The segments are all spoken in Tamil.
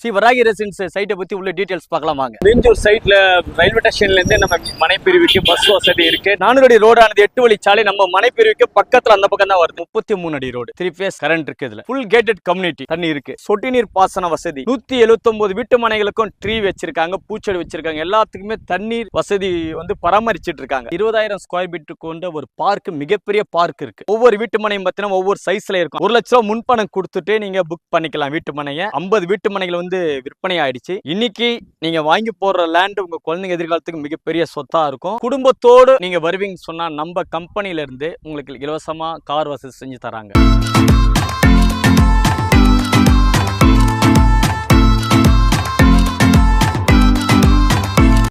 சி வராகி ரெசிடென்ஸ் சைட்டை பத்தி உள்ள டீடைல்ஸ் பார்க்கலாம் வாங்க. மீஞ்சூர் சைட்ல ரயில்வே ஸ்டேஷன்ல இருந்து நம்ம மனைப்பிரிவுக்கு பஸ் வசதி இருக்கு. 400 அடி ரோடானது 8 வழிச்சாலை நம்ம மனைப்பிரிவுக்கு பக்கத்துல அந்த பக்கம் தான் வருது. 33 அடி ரோடு, 3 ஃபேஸ் கரண்ட் இருக்கு. இதுல ஃபுல் கேட்டட் கம்யூனிட்டி, தண்ணி இருக்கு, சொட்டு நீர் பாசன வசதி, 179 வீட்டு மனைகளுக்கும் ட்ரீ வச்சிருக்காங்க, பூச்செடி வச்சிருக்காங்க, எல்லாத்துக்குமே தண்ணீர் வசதி வந்து பராமரிச்சிட்டு இருக்காங்க. 20,000 ஸ்கொயர் ஃபீட் கொண்ட ஒரு பார்க், மிகப்பெரிய பார்க் இருக்கு. ஒவ்வொரு வீட்டு மனையும் பார்த்தீங்கன்னா ஒவ்வொரு சைஸ்ல இருக்கும். 1 லட்சம் ரூபாய் முன்பணம் கொடுத்துட்டு நீங்க புக் பண்ணிக்கலாம் வீட்டு மனையை. 50 வீட்டு மனைகள் வந்து விற்பனை ஆயிடுச்சு. இன்னைக்கு நீங்க வாங்கி போற லேண்ட் உங்க குழந்தைங்க எதிர்காலத்துக்கு மிகப்பெரிய சொத்தா இருக்கும். குடும்பத்தோடு நீங்க வருவீங்க சொன்னா நம்ம கம்பெனில இருந்து உங்களுக்கு இலவசமா கார் வசதி செஞ்சு தராங்க.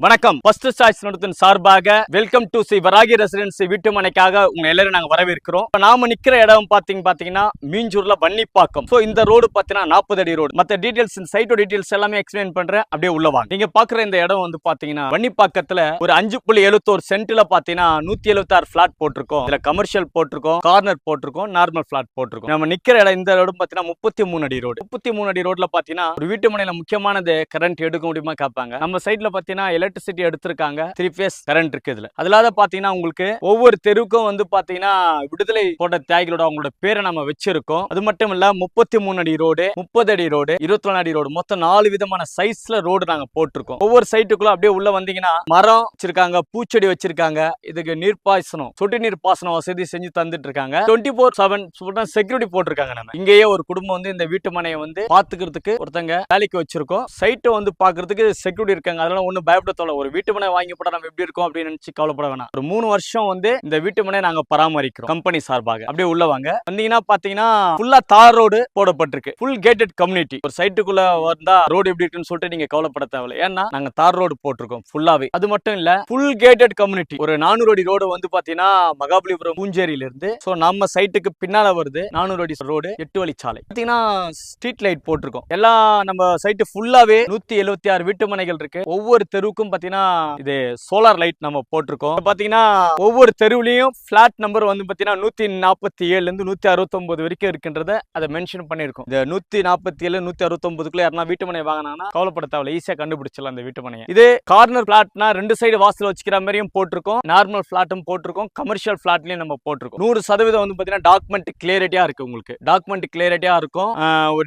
வணக்கம். ஃபர்ஸ்ட் சாய்ஸ் நிறுவனத்தின் சார்பாக welcome to C Varahi residency வீட்டு மனைக்காக உங்க எல்லாரும் நாங்க வரவேற்கிறோம். இப்ப நாம நிக்கிற இடம் பாத்தீங்கன்னா மீஞ்சூர்ல வன்னிப்பாக்கம். சோ இந்த ரோடு பாத்தீங்கன்னா 40 அடி ரோடு. மத்த டீடைல்ஸ் இந்த சைட்டோட டீடைல்ஸ் எல்லாமே எக்ஸ்பிளைன் பண்றேன், அப்படியே உள்ள வாங்க. நீங்க பாக்குற இந்த இடம் வந்து பாத்தீங்கன்னா வன்னிப்பாக்கத்துல ஒரு 5.71 சென்ட்ல பாத்தீங்கன்னா 176 பிளாட் போட்டிருக்கோம். இதுல கமர்ஷியல் போட்டிருக்கோம், கார்னர் போட்டிருக்கோம், நார்மல் பிளாட் போட்டிருக்கோம். நம்ம நிக்கிற இடம் இந்த ரோடு பாத்தீங்கன்னா 33 அடி ரோடு. 33 அடி ரோட்ல பாத்தீங்கன்னா ஒரு வீட்டு மனையில முக்கியமானது கரண்ட் எடுக்க முடியுமா கேட்பாங்க. நம்ம சைட்ல பாத்தீங்கன்னா எலக்ட்ரிசிட்டி எடுத்திருக்காங்க, 3 ஃபேஸ் கரண்ட் இருக்கு. இதுல அதனால பாத்தீங்கன்னா உங்களுக்கு ஒவ்வொரு தெருவுக்கும் வந்து பாத்தீங்கன்னா விடுதலை போட்ட தியாகிகளோட அவங்களோட பேரை நம்ம வச்சிருக்கோம். அது மட்டும் இல்ல 33 அடி ரோடு, 30 அடி ரோடு, 21 அடி ரோடு, மொத்தம் 4 விதமான சைஸ்ல ரோடு நாங்க போட்டிருக்கோம். ஒவ்வொரு சைட்டுக்குள்ள அப்படியே உள்ள வந்தீங்கன்னா மரம் வச்சிருக்காங்க, பூச்செடி வச்சிருக்காங்க, இதுக்கு நீர்ப்பாசனம், சொட்டு நீர் பாசனம் வசதி செஞ்சு தந்துட்டு இருக்காங்க. 24/7 செக்யூரிட்டி போட்டிருக்காங்க. நம்ம இங்கேயே ஒரு குடும்பம் வந்து இந்த வீட்டு மனையை வந்து பாத்துக்கிறதுக்கு ஒருத்தங்க வேலைக்கு வச்சிருக்கோம். சைட்டை வந்து பாக்குறதுக்கு செக்யூரிட்டி இருக்காங்க. அதனால ஒன்னும் பயப்பட தேவை. ஒரு வீட்டு மனை வாங்கி போட்டா நம்ம எப்படி இருக்கும் அப்படின்னு நினைச்சு கவலைப்பட வேணாம். ஒரு 3 வருஷம் வந்து இந்த வீட்டு மனை நாங்க பராமரிக்கிறோம் கம்பெனி சார்பாக. அப்படியே உள்ள வாங்க. வந்தீங்கன்னா பாத்தீங்கன்னா ஃபுல்லா தார் ரோடு போடப்பட்டிருக்கு. Full gated community. ஒரு சைட்டுக்குள்ள வந்தா ரோடு எப்படி இருக்குன்னு சொல்லிட்டு நீங்க கவலைப்பட தேவையில்லை. ஏன்னா நாங்க தார் ரோடு போட்டிருக்கோம் ஃபுல்லாவே. அது மட்டும் இல்ல ஃபுல் கேட்டட் கம்யூனிட்டி. ஒரு 400 அடி ரோடு வந்து பாத்தீங்கன்னா மகாபலிபுரம் பூஞ்சேரியில இருந்து நம்ம சைட்டுக்கு பின்னால வருது. 400 அடி ரோடு, 8 வழிச்சாலை. பாத்தீங்கன்னா ஸ்ட்ரீட் லைட் போட்டிருக்கோம். எல்லாம் நம்ம சைட்டு ஃபுல்லாவே 176 வீட்டு மனைகள் இருக்கு. ஒவ்வொரு தெருவுக்கும் பாத்தீங்கன்னா இது சோலார் லைட் நம்ம போட்டிருக்கோம். பாத்தீங்கன்னா ஒவ்வொரு தெருவுலயும் பிளாட் நம்பர் வந்து பாத்தீங்கன்னா 147 இருந்து 169 வரைக்கும் இருக்குன்றத அதை மென்ஷன் பண்ணிருக்கோம். இந்த 147 169க்குள்ள யாரா வீட்டு மனை வாங்கினாங்கன்னா கவலைப்பட தேவையில்லை, ஈஸியா கண்டுபிடிச்சலாம் இந்த வீட்டு மனையை. இது கார்னர் பிளாட்னா 2 சைடு வாசல் வச்சுக்கிற மாதிரியும் போட்டிருக்கோம், நார்மல் பிளாட்டும் போட்டிருக்கோம், கமர்ஷியல் பிளாட்லயும் நம்ம போட்டிருக்கோம். 100% வந்து பாத்தீங்கன்னா டாக்குமெண்ட் கிளியரிட்டியா இருக்கு. உங்களுக்கு டாக்குமெண்ட் கிளியரிட்டியா இருக்கும்.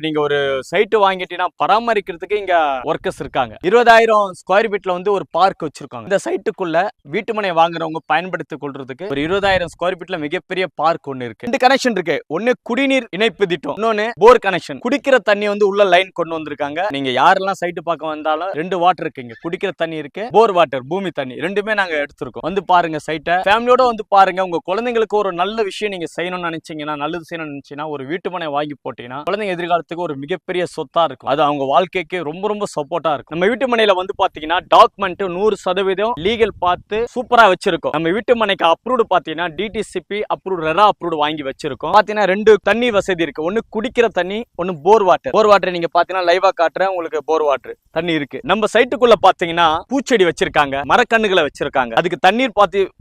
நீங்க ஒரு சைட் வாங்கிட்டீங்கன்னா பராமரிக்கிறதுக்கு இங்க ஒர்க்கர்ஸ் இருக்காங்க. 20,000 ஸ்கொயர் ஃபீட்ல வந்து ஒரு பார்க் வச்சிருக்காங்க. இந்த சைட்டுக்குள்ள வீட்டு மனை வாங்குறவங்க பயன்படுத்திக் கொள்றதுக்கு ஒரு 20,000 ஸ்கொயர் ஃபீட்ல மிகப்பெரிய பார்க் ஒன்னு இருக்கு. 2 கனெக்ஷன் இருக்கு. ஒன்னு குடிநீர் இணைப்பு திட்டம், இன்னொன்னு போர் கனெக்ஷன். குடிக்கிற தண்ணி வந்து உள்ள லைன் கொண்டு வந்திருக்காங்க. நீங்க யாரெல்லாம் சைட்டு பார்க்க வந்தாலும் 2 வாட்டர் இருக்குங்க. குடிக்கிற தண்ணி இருக்கு, போர் வாட்டர் பூமி தண்ணி, ரெண்டுமே நாங்க எடுத்திருக்கோம். வந்து பாருங்க சைட்டை, ஃபேமிலியோட வந்து பாருங்க. உங்க குழந்தைங்களுக்கு ஒரு நல்ல விஷயம் நீங்க செய்யணும்னு நினைச்சீங்கன்னா, நல்லது செய்யணும்னு நினைச்சீங்கன்னா ஒரு வீட்டு மனை வாங்கி போட்டீங்கன்னா குழந்தைங்க எதிர்காலத்துக்கு ஒரு மிகப்பெரிய சொத்தா இருக்கும். அது அவங்க வாழ்க்கைக்கு ரொம்ப ரொம்ப சப்போர்ட்டா இருக்கும். நம்ம வீட்டு மனையில வந்து பாத்தீங்கன்னா டாக்குமெண்ட் 100% லீகல் பார்த்து சூப்பரா வச்சிருக்கோம். நம்ம வீட்டு மனைக்கு அப்ரூவ்டு பாத்தீங்கன்னா டிடிசிபி அப்ரூவ்டு, ரெரா அப்ரூவ்டு வாங்கி வச்சிருக்கோம். பாத்தீங்கன்னா 2 தண்ணி வசதி இருக்கு. ஒன்னு குடிக்கிற தண்ணி, ஒன்னு போர் வாட்டர். போர் வாட்டர் நீங்க பாத்தீங்கன்னா லைவா காட்டுறேன் உங்களுக்கு. போர் வாட்டர் தண்ணி இருக்கு. நம்ம சைட்டுக்குள்ள பாத்தீங்கன்னா பூச்செடி வச்சிருக்காங்க, மரக்கண்ணுகளை வச்சிருக்காங்க. அதுக்கு தண்ணீர்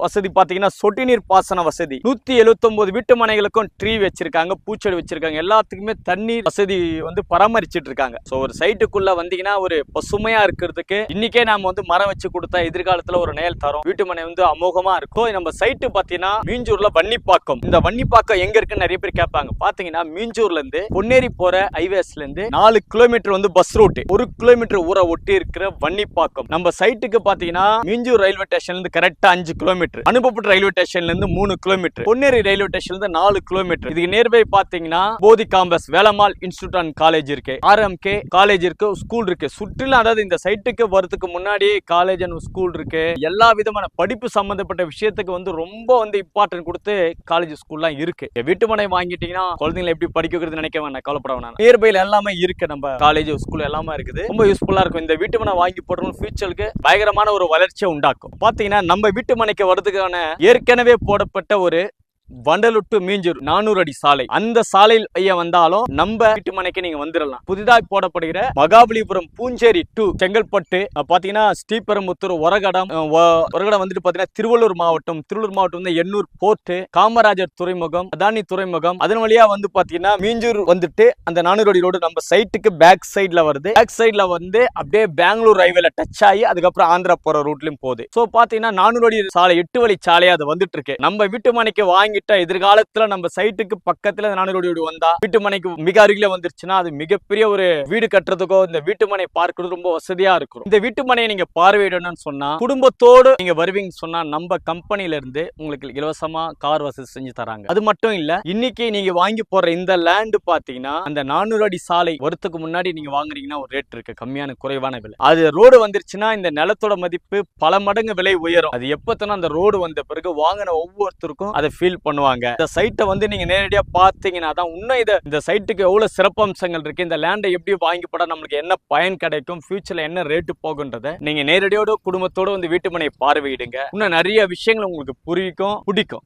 வசதி பாத்தீங்கன்னா சொட்டு நீர் பாசன வசதி, 179 வீட்டு மனைகளுக்கும் ட்ரீ வச்சிருக்காங்க, பூச்செடி வச்சிருக்காங்க, எல்லாத்துக்குமே தண்ணீர் வசதி வந்து பராமரிச்சிட்டு இருக்காங்க. சோ ஒரு சைட்டுக்குள்ள வந்தீங்கன்னா ஒரு பசுமையா இருக்கிறதுக்கு இன்னைக்கே நாம வந்து மரம் வச்சு கொடுத்தா எதிர்காலத்துல ஒரு நேல் தரும். வீட்டு மனை வந்து அமோகமா இருக்கும். நம்ம சைட்டு பாத்தீங்கன்னா மீஞ்சூர்ல வன்னிப்பாக்கம். இந்த வன்னிப்பாக்கம் எங்க இருக்குன்னு நிறைய பேர் கேட்பாங்க. பாத்தீங்கன்னா மீஞ்சூர்ல இருந்து பொன்னேரி போற ஹைவேஸ்ல இருந்து 4 கிலோமீட்டர் வந்து பஸ் ரூட், 1 கிலோமீட்டர் ஊரை ஒட்டி இருக்கிற வன்னிப்பாக்கம். நம்ம சைட்டுக்கு பாத்தீங்கன்னா மீஞ்சூர் ரயில்வே ஸ்டேஷன்ல இருந்து கரெக்டா 5 கிலோமீட்டர், அனுப்பப்பட்ட ரயில்வே ஸ்டேஷன்ல இருந்து 3 கிலோமீட்டர், பொன்னேரி ரயில்வே ஸ்டேஷன்ல இருந்து 4 கிலோமீட்டர். இதுக்கு நியர்பை பாத்தீங்கன்னா Bodhi campus, Velammal institute and college இருக்கு, RMK காலேஜ் இருக்கு, ஸ்கூல் இருக்கு. சுற்றிலும் அதாவது இந்த சைட்டுக்கு வரதுக்கு முன்னாடி காலேஜ் அண்ட் ஸ்கூல் இருக்கு. எல்லா விதமான படிப்பு சம்பந்தப்பட்ட விஷயத்துக்கு வந்து ரொம்ப வந்து இம்பார்ட்டன்ட் கொடுத்து காலேஜ் ஸ்கூல்லாம் இருக்கு. வீட்டு மனை வாங்கிட்டீங்கன்னா குழந்தைங்களை எப்படி படிக்க வைக்கிறது நினைக்க வேணாம், கவலைப்பட வேணாம். நியர்பைல எல்லாமே இருக்கு. நம்ம காலேஜ் ஸ்கூல் எல்லாமே இருக்குது. ரொம்ப யூஸ்ஃபுல்லா இருக்கும். இந்த வீட்டு மனை வாங்கி போடுறோம் ஃபியூச்சருக்கு பயங்கரமான ஒரு வளர்ச்சியை உண்டாக்கும். பாத்தீங்கன்னா நம்ம வீட்டு மனைக்கு வரதுக்கான ஏற்கனவே போடப்பட்ட ஒரு வண்டலூர் டு மீஞ்சூர் 400 அடி சாலை. அந்த சாலையில் ஐயா வந்தாலும் நம்ம வீட்டு மனைக்கு நீங்க வந்துடலாம். புதிதாக போடப்படுகிற மகாபலிபுரம் பூஞ்சேரி டு செங்கல்பட்டு பாத்தீங்கன்னா ஸ்ரீபெரும்புத்தூர் ஒரகடம் வந்துட்டு பாத்தீங்கன்னா திருவள்ளூர் மாவட்டம் வந்து எண்ணூர் போர்ட், காமராஜர் துறைமுகம், அதானி துறைமுகம், அதன் வழியா வந்து பாத்தீங்கன்னா மீஞ்சூர் வந்துட்டு அந்த 400 அடி ரோடு நம்ம சைட்டுக்கு பேக் சைட்ல வருது. பேக் சைட்ல வந்து அப்படியே பெங்களூர் ரயில்வேல டச் ஆகி அதுக்கப்புறம் ஆந்திரா போற ரூட்லயும் போகுது. சோ பாத்தீங்கன்னா 400 அடி சாலை 8 வழி சாலையா அது வந்துட்டு இருக்கு. நம்ம வீட்டு மனைக்கு வாங்கிட்ட எதிர்காலத்துல நம்ம சைட்டுக்கு பக்கத்துல 400 அடி வந்தா வீட்டு மனைக்கு மிக அருகில வந்துருச்சுன்னா அது மிகப்பெரிய ஒரு வீடு கட்டுறதுக்கோ இந்த வீட்டு மனை பார்க்கிறது ரொம்ப வசதியா இருக்கும். இந்த வீட்டு மனையை நீங்க பார்வையிடணும்னு சொன்னா குடும்பத்தோடு நீங்க வருவீங்கன்னு சொன்னா நம்ம கம்பெனில இருந்து உங்களுக்கு இலவசமா கார் வசதி செஞ்சு தராங்க. அது மட்டும் இல்ல, இன்னைக்கு நீங்க வாங்கி போற இந்த லேண்ட் பாத்தீங்கன்னா அந்த 400 அடி சாலை வரத்துக்கு முன்னாடி நீங்க வாங்குறீங்கன்னா ஒரு ரேட் இருக்கு, கம்மியான குறைவான விலை. அது ரோடு வந்துருச்சுன்னா இந்த நிலத்தோட மதிப்பு பல மடங்கு விலை உயரும். அது எப்பத்தனா அந்த ரோடு வந்த பிறகு வாங்கின ஒவ்வொருத்தருக்கும் அதை ஃபீல் பண்ணுவாங்க. இந்த சைட்டை வந்து நீங்க நேரடியா பாத்தீங்கன்னா தான் இன்னும் இந்த சைட்டுக்கு எவ்வளவு சிறப்பம்சங்கள் இருக்கு, இந்த லேண்டை எப்படி வாங்கி போட நம்மளுக்கு என்ன பயன் கிடைக்கும், ஃபியூச்சர்ல என்ன ரேட்டு போகுன்றத நீங்க நேரடியோட குடும்பத்தோட வந்து வீட்டு மனையை பார்வையிடுங்க. இன்னும் நிறைய விஷயங்கள் உங்களுக்கு பிடிக்கும்.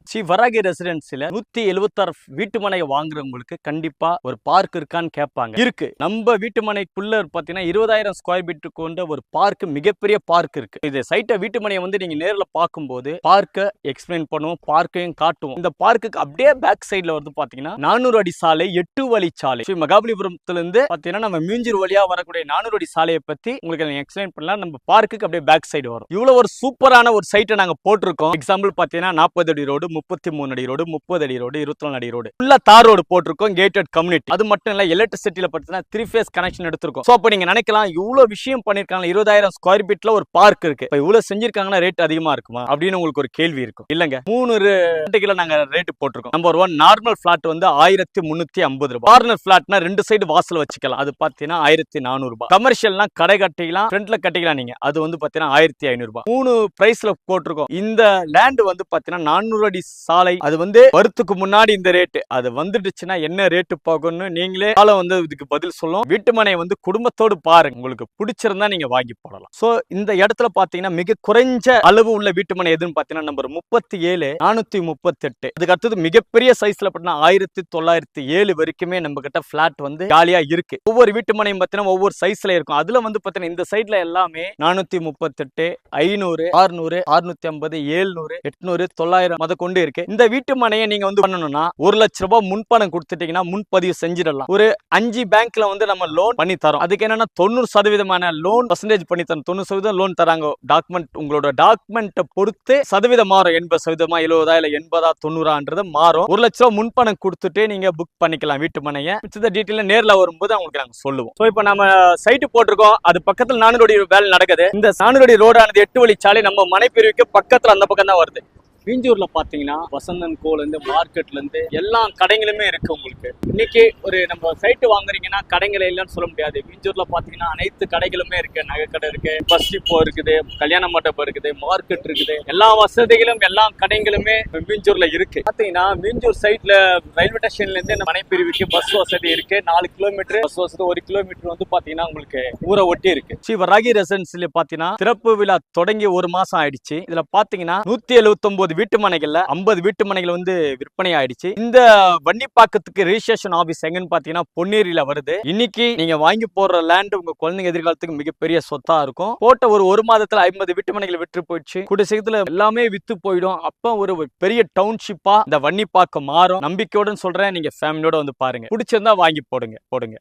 ஸ்ரீ வராகி ரெசிடென்சில 176 வீட்டு மனையை வாங்குறவங்களுக்கு கண்டிப்பா ஒரு பார்க் இருக்கான்னு கேட்பாங்க. இருக்கு. நம்ம வீட்டு மனைக்குள்ள பாத்தீங்கன்னா 20,000 ஸ்கொயர் ஃபீட் கொண்ட ஒரு பார்க், மிகப்பெரிய பார்க் இருக்கு. இது சைட்டை வீட்டு மனையை வந்து நீங்க நேரில் பார்க்கும்போது பார்க்க எக்ஸ்பிளைன் பண்ணுவோம், பார்க்கையும் காட்டுவோம். இந்த பார்க்குக்கு அப்படியே பேக் சைட்ல வந்து பாத்தீங்கன்னா 400 அடி சாலை 8 வழி சாலை. மகாபலிபுரத்துல இருந்து பாத்தீங்கன்னா நம்ம மீஞ்சூர் வழியா வரக்கூடிய 400 அடி சாலையை பத்தி உங்களுக்கு எக்ஸ்பிளைன் பண்ணலாம். நம்ம பார்க்குக்கு அப்படியே பேக் சைடு வரும். இவ்வளவு ஒரு சூப்பரான ஒரு சைட்டை நாங்க போட்டிருக்கோம். எக்ஸாம்பிள் பாத்தீங்கன்னா 40 அடி ரோடு, 33 அடி ரோடு, 30 அடி ரோடு, 24 அடி ரோடு, ஃபுல்லா தார் ரோடு போட்டிருக்கோம். Gated community. அது மட்டும் இல்ல, எலக்ட்ரிசிட்டியில பாத்தீங்கன்னா 3 ஃபேஸ் கனெக்ஷன் எடுத்திருக்கோம். சோ அப்ப நீங்க நினைக்கலாம் இவ்வளவு விஷயம் பண்ணிருக்காங்க, 20,000 ஸ்கொயர் ஃபீட்ல ஒரு பார்க் இருக்கு, இப்ப இவ்வளவு செஞ்சிருக்காங்கன்னா ரேட் அதிகமா இருக்குமா அப்படின்னு உங்களுக்கு ஒரு கேள்வி இருக்கும். இல்லங்க, 3 ரேட்டுல நாங்க ரேட் போட்டிருக்கோம். நம்பர் 1 நார்மல் பிளாட் வந்து 1350 ரூபாய். கார்னர் பிளாட்னா 2 சைடு வாசல் வச்சுக்கலாம், அது பாத்தீங்கன்னா 1400 ரூபாய். கமர்ஷியல்னா கடை கட்டிக்கலாம், ஃப்ரண்ட்ல கட்டிக்கலாம், நீங்க அது வந்து பாத்தீங்கன்னா 1500 ரூபாய். 3 பிரைஸ்ல போட்டிருக்கோம். இந்த லேண்ட் வந்து பாத்தீங்கன்னா 400 அடி சாலை, அது வந்து வரத்துக்கு முன்னாடி இந்த ரேட், அது வந்துடுச்சுன்னா என்ன ரேட் போகும்னு நீங்களே வந்து இதுக்கு பதில் சொல்லும். வீட்டு மனை வந்து குடும்பத்தோடு பாருங்க, உங்களுக்கு பிடிச்சிருந்தா நீங்க வாங்கி போடலாம். சோ இந்த இடத்துல பாத்தீங்கன்னா மிக குறைஞ்ச அளவு உள்ள வீட்டு மனை எதுன்னு பாத்தீங்கன்னா நம்பர் 37 438. அதுக்கு அடுத்தது மிகப்பெரிய சைஸ்ல பாத்தீங்கன்னா 1907 வரைக்குமே நம்ம கிட்ட பிளாட் வந்து காலியா இருக்கு. ஒவ்வொரு வீட்டு மனையும் பாத்தீங்கன்னா ஒவ்வொரு சைஸ்ல இருக்கும். அதுல வந்து பாத்தீங்கன்னா இந்த சைட்ல எல்லாமே 438, 500, 600, 650, 700, 800, 900 மத கொண்டு இருக்கு. இந்த வீட்டு மனையை நீங்க வந்து பண்ணணும்னா 1 லட்சம் ரூபாய் முன்பணம் கொடுத்துட்டீங்கன்னா முன்பதிவு செஞ்சிடலாம். ஒரு 5 பேங்க்ல வந்து நம்ம லோன் பண்ணி தரோம். அதுக்கு என்னன்னா 90% லோன் பர்சன்டேஜ் பண்ணி தரோம். 90% லோன் தராங்க. டாக்குமெண்ட், உங்களோட டாக்குமெண்ட்டை பொறுத்து சதவீதம் மாறும். 80%, 70, இல்ல 80, 90 மாறும். 1 லட்சம் ரூபாய் முன்பணம் கொடுத்துட்டு நீங்க புக் பண்ணிக்கலாம் வீட்டு மனையை. மிச்ச டீட்டெயில் நேர்ல வரும்போது உங்களுக்கு நாங்க சொல்லுவோம். சோ இப்போ நம்ம சைட் போட்டிருக்கோம், அது பக்கத்துல 400 அடி வேலை நடக்குது. இந்த 400 அடி ரோடானது 8 வழி சாலை நம்ம மனை பிரிவுக்கு பக்கத்துல அந்த பக்கம் தான் வருது. மீஞ்சூர்ல பாத்தீங்கன்னா வசந்தன் கோல இருந்து மார்க்கெட்ல இருந்து எல்லா கடைகளுமே இருக்கு. உங்களுக்கு இன்னைக்கு ஒரு நம்ம சைட்டு வாங்குறீங்கன்னா கடைகள் இல்லைன்னு சொல்ல முடியாது. மீஞ்சூர்ல பாத்தீங்கன்னா அனைத்து கடைகளுமே இருக்கு. நகை கடை இருக்கு, பஸ் டிப்போ இருக்குது, கல்யாண மண்டபம் இருக்குது, மார்க்கெட் இருக்குது, எல்லா வசதிகளும் எல்லா கடைகளுமே மீஞ்சூர்ல இருக்கு. பாத்தீங்கன்னா மீஞ்சூர் சைட்ல ரயில்வே ஸ்டேஷன்ல இருந்து மனை பிரிவுக்கு பஸ் வசதி இருக்கு. 4 கிலோமீட்டர் பஸ் வசதி, 1 கிலோமீட்டர் வந்து பாத்தீங்கன்னா உங்களுக்கு ஊரை ஒட்டி இருக்கு. ஸ்ரீ வராகி ரெசிடென்சில பாத்தீங்கன்னா திறப்பு விழா தொடங்கி 1 மாசம் ஆயிடுச்சு. இதுல பாத்தீங்கன்னா 179 வீட்டு மனைகள்ல 50 வீட்டு மனைகள் வந்து விற்பனை ஆயிடுச்சு. இந்த வன்னிப்பாக்கத்துக்கு ரெஜிஸ்ட்ரேஷன் ஆபீஸ் எங்கன்னு பாத்தீங்கன்னா பொன்னேரியில வருது. இன்னைக்கு நீங்க வாங்கி போடுற லேண்ட் உங்க குழந்தைங்க எதிர்காலத்துக்கு மிகப்பெரிய சொத்தா இருக்கும். போட்ட ஒரு மாதத்துல 50 வீட்டு மனைகள் விற்று போயிடுச்சு. கூடிய சீக்கிரத்துல எல்லாமே வித்து போயிடும். அப்ப ஒரு பெரிய டவுன்ஷிப்பா இந்த வன்னிப்பாக்கம் மாறும். நம்பிக்கையோட சொல்றேன், நீங்க ஃபேமிலியோட வந்து பாருங்க. பிடிச்சிருந்தா வாங்கி போடுங்க.